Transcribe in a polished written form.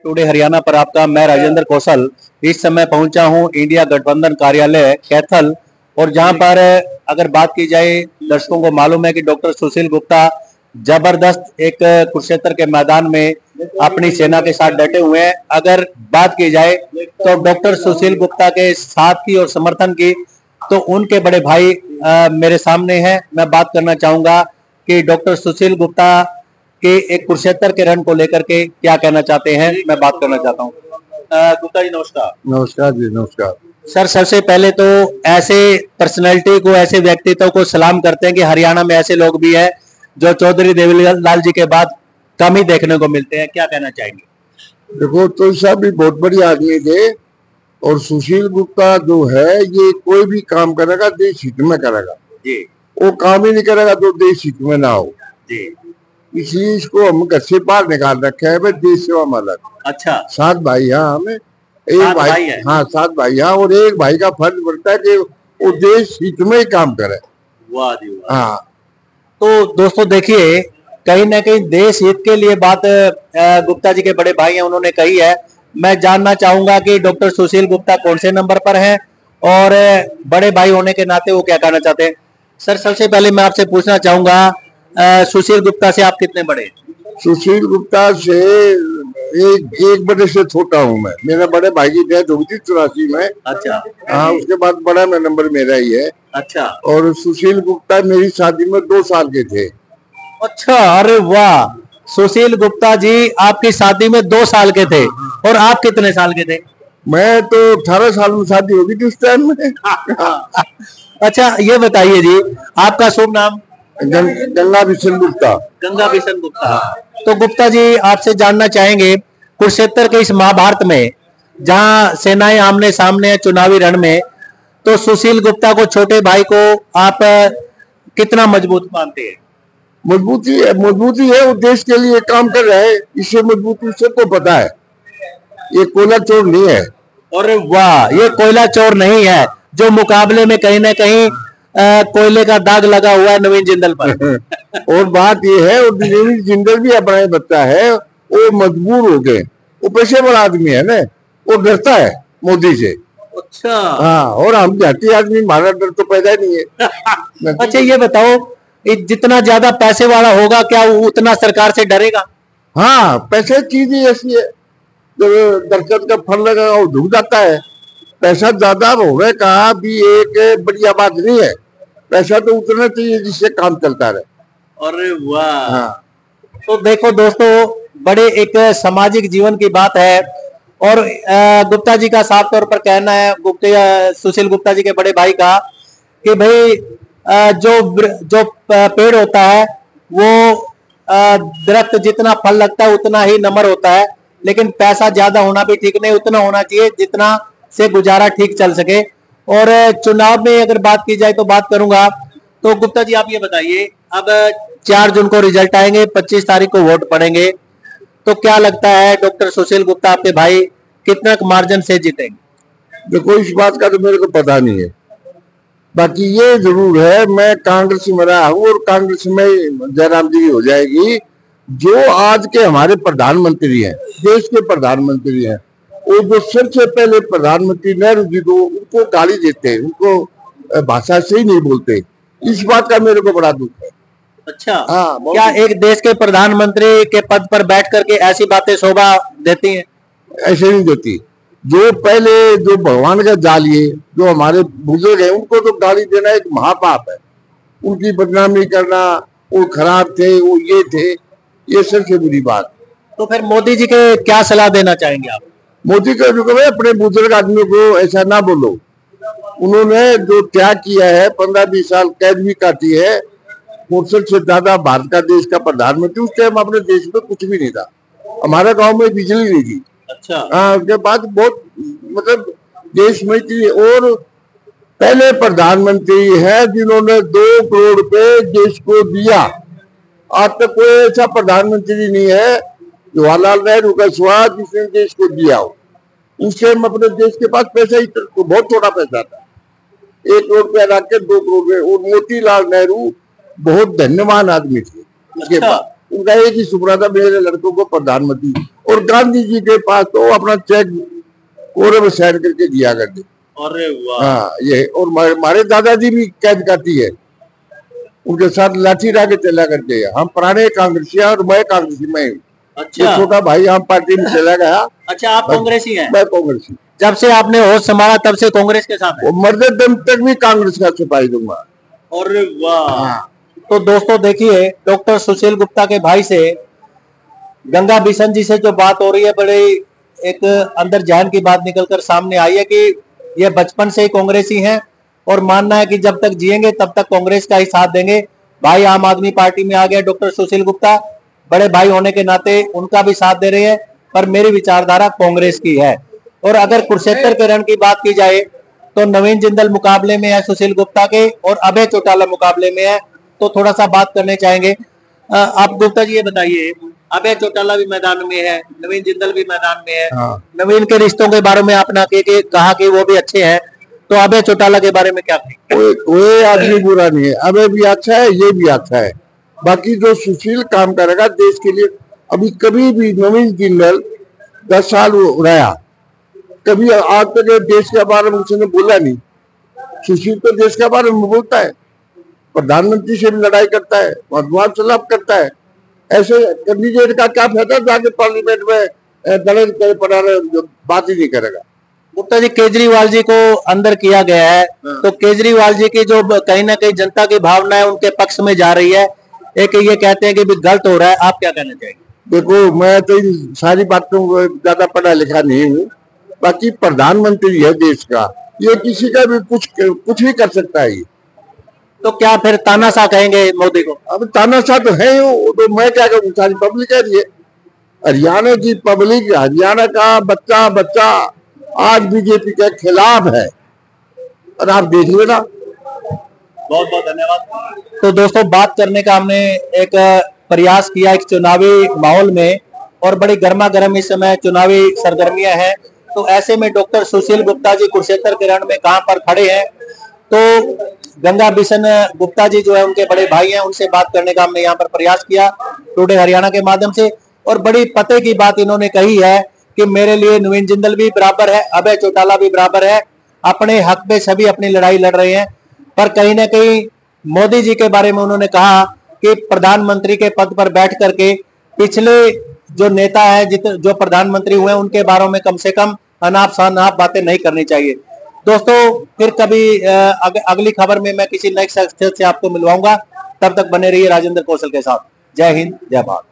Today Haryana पर आपका मैं राजेंद्र कौशल इस समय पहुंचा हूं इंडिया गठबंधन कार्यालय कैथल। और जहां पर अगर बात की जाए, दर्शकों को मालूम है कि डॉक्टर सुशील गुप्ता जबरदस्त एक कुरुक्षेत्र के मैदान में अपनी सेना के साथ डटे हुए हैं। अगर बात की जाए तो डॉक्टर सुशील गुप्ता के साथ की और समर्थन की, तो उनके बड़े भाई मेरे सामने हैं। मैं बात करना चाहूंगा कि डॉक्टर सुशील गुप्ता के एक कुरुक्षेत्र के रण को लेकर के क्या कहना चाहते हैं, मैं बात करना चाहता हूँ। गुप्ता जी नमस्कार। नमस्कार जी, नमस्कार सर, सबसे पहले तो ऐसे पर्सनैलिटी को, ऐसे व्यक्तित्व को सलाम करते हैं कि हरियाणा में ऐसे लोग भी हैं जो चौधरी देवीलाल जी के बाद कम ही देखने को मिलते हैं। क्या कहना चाहेंगे? देखो, तो साहब भी बहुत बड़ी आदमी थे और सुशील गुप्ता जो है ये कोई भी काम करेगा देश हित में करेगा जी। वो काम ही नहीं करेगा तो देश हित में ना हो जी। इसलिए इसको हम घर से बाहर निकाल रखे है भाई, देश सेवा में अलग। अच्छा, 7 भाई यहाँ हमें, एक भाई है। हाँ 7 भाई यहाँ, और एक भाई का फर्ज बनता है कि वो देश हित में ही काम करे। वाह जी वाह। हाँ, तो दोस्तों देखिए, कहीं ना कहीं देश हित के लिए बात गुप्ता जी के बड़े भाई हैं उन्होंने कही है। मैं जानना चाहूंगा कि डॉक्टर सुशील गुप्ता कौन से नंबर पर हैं और बड़े भाई होने के नाते वो क्या कहना चाहते हैं। सर, सबसे पहले मैं आपसे पूछना चाहूंगा, सुशील गुप्ता से आप कितने बड़े हैं? सुशील गुप्ता से एक बड़े से छोटा हूँ मैं। मेरे बड़े भाई की डेथ हुई थी 84 में। अच्छा। हाँ, उसके बाद बड़ा में नंबर मेरा ही है। अच्छा। और सुशील गुप्ता मेरी शादी में 2 साल के थे। अच्छा, अरे वाह। सुशील गुप्ता जी आपकी शादी में 2 साल के थे और आप कितने साल के थे? मैं तो 18 साल में शादी होगी थी उस टाइम में। अच्छा, ये बताइए जी, आपका शुभ नाम? गंगा बिशन गुप्ता। गंगा बिशन गुप्ता। तो गुप्ता जी, आपसे जानना चाहेंगे, कुरुक्षेत्र के इस महाभारत में जहां सेनाएं आमने सामने है चुनावी रण में, तो सुशील गुप्ता को, छोटे भाई को आप कितना मजबूत मानते हैं? मजबूती है, वो देश के लिए काम कर रहा है, इससे मजबूती सबको पता है। ये कोयला चोर नहीं है। और वाह, ये कोयला चोर नहीं है जो मुकाबले में कहीं ना कहीं कोयले का दाग लगा हुआ है नवीन जिंदल पर। और बात ये है, और नवीन जिंदल भी अपना बच्चा है, वो मजबूर हो गए। वो पेशेवर आदमी है ना, वो डरता है मोदी से। अच्छा। हाँ, और हम जाती आदमी, हमारा डर तो पैदा नहीं है। अच्छा, ये बताओ, जितना ज्यादा पैसे वाला होगा क्या वो उतना सरकार से डरेगा? हाँ, पैसे चीज ही ऐसी है, जब दरख्त का फल लगा वो झुक जाता है। पैसा ज्यादा होने का भी एक बढ़िया बात नहीं है। पैसा तो उतना चाहिए जिससे काम चलता रहे। अरे वाह। हाँ। तो देखो दोस्तों, बड़े एक सामाजिक जीवन की बात है। और गुप्ता जी का साफ तौर पर कहना है, सुशील गुप्ता जी के बड़े भाई का, कि भाई जो पेड़ होता है वो दरख्त जितना फल लगता है उतना ही नम्र होता है, लेकिन पैसा ज्यादा होना भी ठीक नहीं, उतना होना चाहिए जितना से गुजारा ठीक चल सके। और चुनाव में अगर बात की जाए तो बात करूंगा, तो गुप्ता जी आप ये बताइए, अब 4 जून को रिजल्ट आएंगे, 25 तारीख को वोट पड़ेंगे, तो क्या लगता है डॉक्टर सुशील गुप्ता आपके भाई कितना मार्जिन से जीतेंगे? देखो, इस बात का तो मेरे को पता नहीं है। बाकी ये जरूर है, मैं कांग्रेस में रहा हूँ और कांग्रेस में जयराम जी हो जाएगी। जो आज के हमारे प्रधानमंत्री हैं, देश के प्रधानमंत्री हैं, वो जो सबसे पहले प्रधानमंत्री नेहरू जी को, उनको गाली देते हैं, उनको भाषा से ही नहीं बोलते। इस बात का मेरे को बड़ा दुख है। अच्छा। हाँ, क्या एक देश के प्रधानमंत्री के पद पर बैठ करके ऐसी बातें शोभा देती हैं? ऐसे नहीं देती। जो पहले जो भगवान का जालिए, जो हमारे बुजुर्ग हैं, उनको तो गाली देना एक महापाप है। उनकी बदनामी करना, वो खराब थे, वो ये थे, ये सबसे बुरी बात। तो फिर मोदी जी के क्या सलाह देना चाहेंगे आप? मोदी को जो कहे, अपने बुजुर्ग आदमियों को ऐसा ना बोलो। उन्होंने जो त्याग किया है, 15-20 साल कैद भी काटी है, 64 से ज्यादा भारत का देश का प्रधानमंत्री। उस टाइम अपने देश में कुछ भी नहीं था, हमारे गांव में बिजली नहीं थी। अच्छा। हाँ, उसके बाद बहुत मतलब देश में थी। और पहले प्रधानमंत्री है जिन्होंने 2 करोड़ रुपए देश को दिया। आज तक कोई ऐसा प्रधानमंत्री नहीं है, जवाहरलाल नेहरू का स्वाद जिसने देश को दिया हो। उससे अपने देश के पास पैसा ही तो बहुत थोड़ा पैसा था, 1 करोड़ रुपया रख के 2 करोड़ रुपये। और मोतीलाल नेहरू बहुत धन्यवान आदमी थे। उसके बाद उनका एक ही सपना था, मेरे लड़कों को प्रधानमंत्री। और गांधी जी के पास तो अपना चेक कोरे में साइन करके दिया करते। अरे वाह। हाँ, ये और हमारे दादाजी भी कैद करती है, उनके साथ लाठी डाके चला करते हैं। हम पुराने कांग्रेसी हैं और मैं कांग्रेसी में हूँ। अच्छा, छोटा भाई आम पार्टी में चला गया। अच्छा, आप कांग्रेसी हैं? मैं कांग्रेसी। जब से आपने होश संभाला तब से कांग्रेस के साथ है? मरते दम तक भी कांग्रेस का सिपाही दूंगा। अरे वाह। तो दोस्तों देखिए, डॉक्टर सुशील गुप्ता के भाई से, गंगा बिशन जी से जो बात हो रही है, बड़े एक अंदर जहन की बात निकलकर सामने आई है कि ये बचपन से ही कांग्रेसी हैं और मानना है कि जब तक जिएंगे तब तक कांग्रेस का ही साथ देंगे। भाई आम आदमी पार्टी में आ गया डॉक्टर सुशील गुप्ता, बड़े भाई होने के नाते उनका भी साथ दे रहे हैं, पर मेरी विचारधारा कांग्रेस की है। और अगर कुरुक्षेत्र के रण की बात की जाए तो नवीन जिंदल मुकाबले में है सुशील गुप्ता के और अभय चौटाला मुकाबले में है, तो थोड़ा सा बात करने चाहेंगे। आप गुप्ता जी ये बताइए, अभय चौटाला भी मैदान में है, नवीन जिंदल भी मैदान में है। हाँ। नवीन के रिश्तों के बारे में आपने कहा कि वो भी अच्छे हैं, तो अभय चौटाला के बारे में क्या कहेंगे? कोई आदमी बुरा नहीं है, अभय भी अच्छा है, ये भी अच्छा है। बाकी जो सुशील काम करेगा देश के लिए, अभी कभी भी नवीन जिंदल 10 साल रहा, कभी आज तक देश के बारे में उसने बोला नहीं। सुशील तो देश के बारे में बोलता है, प्रधानमंत्री से भी लड़ाई करता है, मधुआन सलाब करता है। ऐसे कैंडिडेट का क्या फायदा जाके पार्लियामेंट में दलित बात ही नहीं करेगा। गुप्ता जी, केजरीवाल जी को अंदर किया गया है, तो केजरीवाल जी की जो कहीं ना कहीं जनता की भावना है उनके पक्ष में जा रही है, एक ये कहते हैं कि भी गलत हो रहा है, आप क्या कहना चाहेंगे? देखो, मैं तो इन सारी बातों को ज्यादा पढ़ा लिखा नहीं हूँ। बाकी प्रधानमंत्री है देश का, ये किसी का भी कुछ भी कर सकता है। तो क्या फिर तानाशाह कहेंगे मोदी को? अब तानाशाह तो है ही, तो मैं क्या कहूँ, सारी पब्लिक है। ये हरियाणा की पब्लिक, हरियाणा का बच्चा बच्चा आज बीजेपी के खिलाफ है, और आप देख लेना। बहुत बहुत धन्यवाद। तो दोस्तों, बात करने का हमने एक प्रयास किया एक चुनावी माहौल में, और बड़ी गर्मा गर्म इस समय चुनावी सरगर्मियां हैं, तो ऐसे में डॉक्टर सुशील गुप्ता जी कुरुक्षेत्र के रण में कहां पर खड़े हैं, तो गंगा बिशन गुप्ता जी जो है उनके बड़े भाई हैं, उनसे बात करने का हमने यहाँ पर प्रयास किया टुडे हरियाणा के माध्यम से। और बड़ी पते की बात इन्होंने कही है कि मेरे लिए नवीन जिंदल भी बराबर है, अभय चौटाला भी बराबर है, अपने हक में सभी अपनी लड़ाई लड़ रहे हैं। पर कहीं ना कहीं मोदी जी के बारे में उन्होंने कहा कि प्रधानमंत्री के पद पर बैठ करके पिछले जो नेता है जो प्रधानमंत्री हुए उनके बारे में कम से कम अनाप शनाप बातें नहीं करनी चाहिए। दोस्तों, फिर कभी अगली खबर में मैं किसी नए शख्सियत से आपको मिलवाऊंगा, तब तक बने रहिए राजेंद्र कौशल के साथ। जय हिंद, जय भारत।